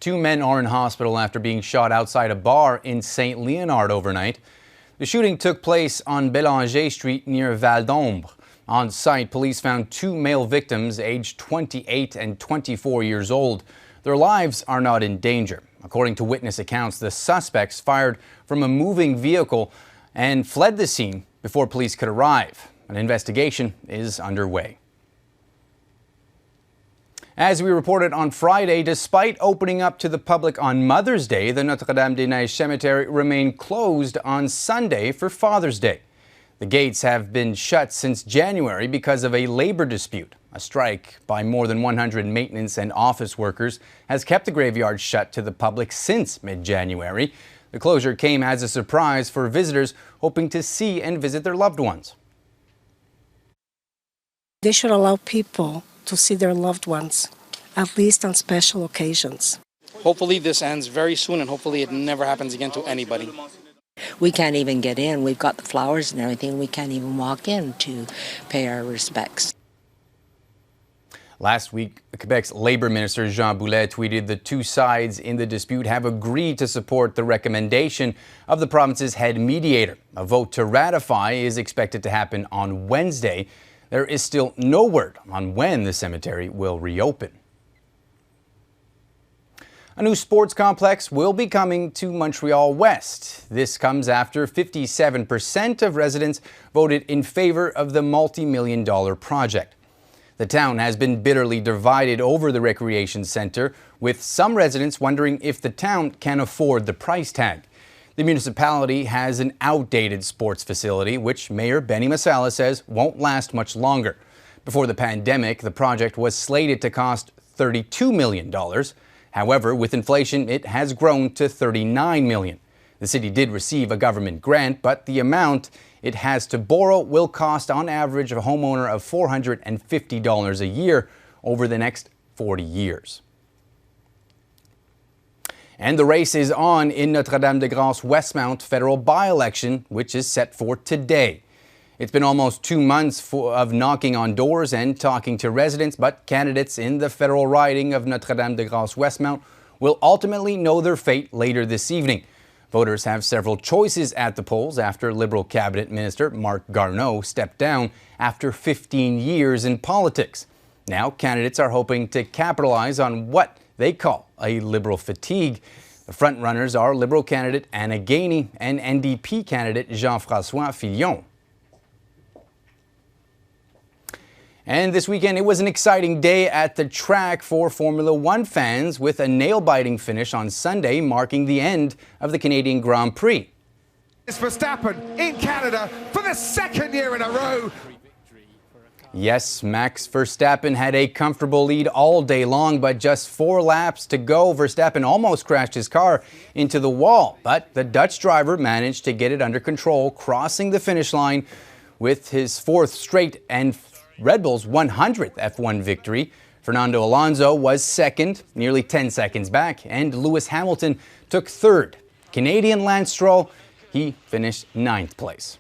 2 men are in hospital after being shot outside a bar in St. Leonard overnight. The shooting took place on Bélanger Street near Val d'Ombre. On site, police found 2 male victims aged 28 and 24 years old. Their lives are not in danger. According to witness accounts, the suspects fired from a moving vehicle and fled the scene before police could arrive. An investigation is underway. As we reported on Friday, despite opening up to the public on Mother's Day, the Notre-Dame-des-Neiges Cemetery remained closed on Sunday for Father's Day. The gates have been shut since January because of a labor dispute. A strike by more than 100 maintenance and office workers has kept the graveyard shut to the public since mid-January. The closure came as a surprise for visitors hoping to see and visit their loved ones. They should allow people to see their loved ones, at least on special occasions. Hopefully this ends very soon, and hopefully it never happens again to anybody. We can't even get in. We've got the flowers and everything. We can't even walk in to pay our respects. Last week, Quebec's Labour Minister Jean Boulet tweeted the two sides in the dispute have agreed to support the recommendation of the province's head mediator. A vote to ratify is expected to happen on Wednesday. There is still no word on when the cemetery will reopen. A new sports complex will be coming to Montreal West. This comes after 57% of residents voted in favor of the multi-million-dollar project. The town has been bitterly divided over the recreation center, with some residents wondering if the town can afford the price tag. The municipality has an outdated sports facility, which Mayor Benny Masala says won't last much longer. Before the pandemic, the project was slated to cost $32 million. However, with inflation, it has grown to $39 million. The city did receive a government grant, but the amount it has to borrow will cost on average a homeowner of $450 a year over the next 40 years. And the race is on in Notre-Dame-de-Grâce Westmount federal by-election, which is set for today. It's been almost 2 months of knocking on doors and talking to residents, but candidates in the federal riding of Notre-Dame-de-Grâce Westmount will ultimately know their fate later this evening. Voters have several choices at the polls after Liberal Cabinet Minister Marc Garneau stepped down after 15 years in politics. Now, candidates are hoping to capitalize on what they call a Liberal fatigue. The frontrunners are Liberal candidate Anna Gainey and NDP candidate Jean-François Fillon. And this weekend, it was an exciting day at the track for Formula One fans, with a nail-biting finish on Sunday marking the end of the Canadian Grand Prix. It's Verstappen in Canada for the second year in a row. Yes, Max Verstappen had a comfortable lead all day long, but just 4 laps to go, Verstappen almost crashed his car into the wall. But the Dutch driver managed to get it under control, crossing the finish line with his 4th straight and Red Bull's 100th F1 victory. Fernando Alonso was 2nd, nearly 10 seconds back, and Lewis Hamilton took 3rd. Canadian Lance Stroll, he finished 9th place.